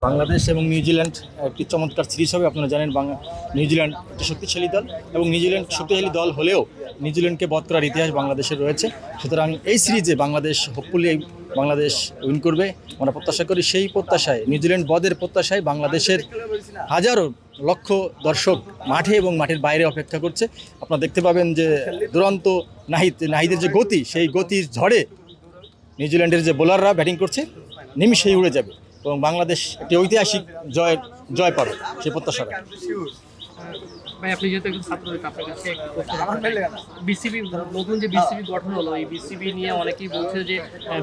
বাংলাদেশ এবং নিউজিল্যান্ড একটি চমৎকার সিরিজ হবে। আপনারা জানেন নিউজিল্যান্ড একটি শক্তিশালী দল এবং নিউজিল্যান্ড শক্তিশালী দল হলেও নিউজিল্যান্ডকে বধ করার ইতিহাস বাংলাদেশের রয়েছে। সুতরাং এই সিরিজে বাংলাদেশ হোপফুলি বাংলাদেশ উইন করবে আমরা প্রত্যাশা করি। সেই প্রত্যাশায় নিউজিল্যান্ড বধের প্রত্যাশায় বাংলাদেশের হাজারো লক্ষ দর্শক মাঠে এবং মাঠের বাইরে অপেক্ষা করছে। আপনারা দেখতে পাবেন যে দুরন্ত নাহিদের যে গতি, সেই গতির ঝড়ে নিউজিল্যান্ডের যে বোলাররা ব্যাটিং করছে নিমিশেই উড়ে যাবে এবং বাংলাদেশ একটি ঐতিহাসিক জয় পাবে সেই প্রত্যাশা রাখে। ভাই, আপনি যেহেতু একজন ছাত্র, আপনার কাছে একটা প্রশ্ন। বিসিবি নতুন যে বিসিবি গঠন হলো, এই বিসিবি নিয়ে অনেকেই বলছে যে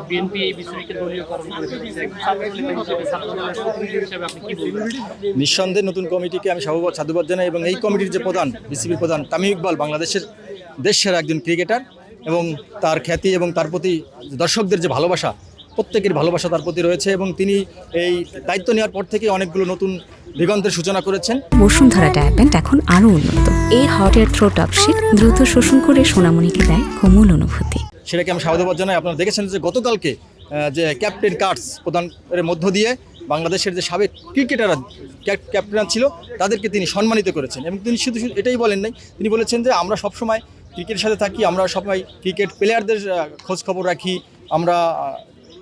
বিএনপি এই বিসিবিকে দলীয়করণ করে ফেলেছে। ছাত্রলীগ হিসেবে আপনি কি বলবেন? নিঃসন্দেহে নতুন কমিটিকে আমি সাধুবাদ জানাই এবং এই কমিটির যে প্রধান, বিসিবির প্রধান তামিম ইকবাল বাংলাদেশের দেশের একজন ক্রিকেটার এবং তার খ্যাতি এবং তার প্রতি দর্শকদের যে ভালোবাসা, প্রত্যেকের ভালোবাসা তার প্রতি রয়েছে এবং তিনি এই দায়িত্ব নেওয়ার পর থেকে অনেকগুলো নতুন দিগন্তের সূচনা করেছেন। বসুন্ধরা ট্যাবলেট এখন আরও উন্নত। এই হট এয়ার থ্রো টপশিট দ্রুত শোষণ করে সোনামণিকে দেয় কোমল অনুভূতি। সেটাকে আমি সাধুবাদ জানাই। আপনারা দেখেছেন যে গতকালকে যে ক্যাপ্টেন কার্ডস প্রদানের মধ্য দিয়ে বাংলাদেশের যে সাবেক ক্রিকেটাররা ক্যাপ্টেন ছিল তাদেরকে তিনি সম্মানিত করেছেন এবং তিনি শুধু এটাই বলেন নাই, তিনি বলেছেন যে আমরা সবসময় ক্রিকেটের সাথে থাকি, আমরা সবাই ক্রিকেট প্লেয়ারদের খোঁজখবর রাখি, আমরা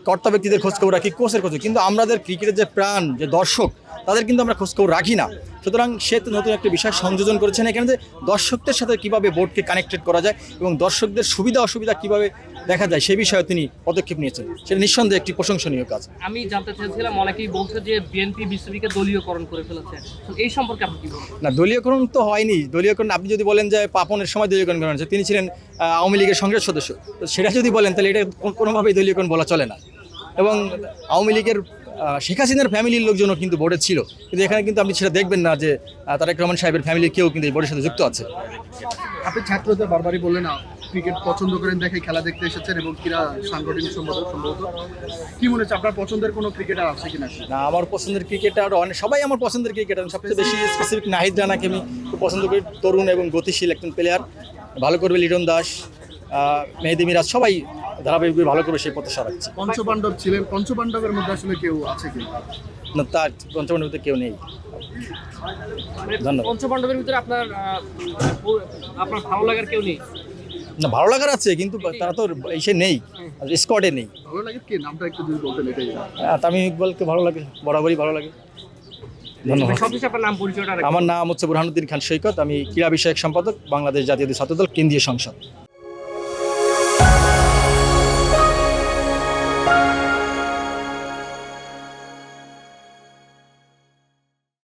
কর্তা ব্যক্তিদের খোঁজখবর রাখি, কোচের খোঁজ, কিন্তু আমাদের ক্রিকেটের যে প্রাণ, যে দর্শক, তাদের কিন্তু আমরা খোঁজখবর রাখি না। সুতরাং সে তো নতুন একটা বিষয় সংযোজন করেছেন এখানে যে দর্শকদের সাথে কীভাবে বোর্ডকে কানেক্টেড করা যায় এবং দর্শকদের সুবিধা অসুবিধা কীভাবে দেখা যায় সেই বিষয়ে তিনি পদক্ষেপ নিয়েছেন। সেটা নিঃসন্দেহে একটি প্রশংসনীয় কাজ। আমি জানতে চাইছিলাম, অনেকেই বলছে যে বিএনপি বিসিবিকে দলীয়করণ করে ফেলেছে, এই সম্পর্কে আপনি কি বলবেন? না, দলীয়করণ তো হয়নি। দলীয়করণ আপনি যদি বলেন যে পাপনের সময় দলীয়করণ করা হয়েছে, তিনি ছিলেন আওয়ামী লীগের সংসদ সদস্য, তো সেটা যদি বলেন তাহলে এটা কোনোভাবেই দলীয়করণ বলা চলে না। এবং আওয়ামী লীগের শেখ হাসিনার ফ্যামিলির লোকজনও কিন্তু বোর্ডে ছিল, কিন্তু এখানে কিন্তু আপনি সেটা দেখবেন না যে তারেক রহমান সাহেবের ফ্যামিলির কেউ কিন্তু এই বোর্ডের সাথে যুক্ত আছে। আপনি ছাত্রদের বারবারই বললেন ক্রিকেট পছন্দ করেন, দেখে খেলা দেখতে এসেছেন এবং ক্রীড়া সাংগঠনিক সম্পাদক সম্ভবত। কি মনে হচ্ছে আপনার পছন্দের কোনো ক্রিকেটার আছে কিনা? না, আমার পছন্দের ক্রিকেটার অনেক, সবাই আমার পছন্দের ক্রিকেটার। সবচেয়ে বেশি স্পেসিফিক নাহিদ রানাকে আমি খুব পছন্দ করি। তরুণ এবং গতিশীল একজন প্লেয়ার, ভালো করবে। লিটন দাস, মেহেদি মিরাজ সবাই ধারাবাহিকভাবে ভালো করবে সেই প্রত্যাশা রাখছি। পঞ্চপাণ্ডব ছিলেন, পঞ্চপাণ্ডবের মধ্যে আসলে কেউ আছে কি না? তার পঞ্চপাণ্ডবের মধ্যে কেউ নেই। ধন্যবাদ। পঞ্চপাণ্ডবের ভিতরে আপনার ভালো লাগার কেউ নেই? না, ভালো লাগার আছে, কিন্তু তারা তো এসে নেই, স্কোয়াডে নেই। ভালো লাগে কি? নামটা একটু যদি বলতেন। এটাই তামিম ইকবালকে ভালো লাগে, বরাবরই ভালো লাগে। ধন্যবাদ। আমার নাম হচ্ছে বুরহানুদ্দিন খান সৈকত, আমি ক্রীড়া বিষয়ক সম্পাদক, বাংলাদেশ জাতীয় ছাত্রদল কেন্দ্রীয় সংসদ।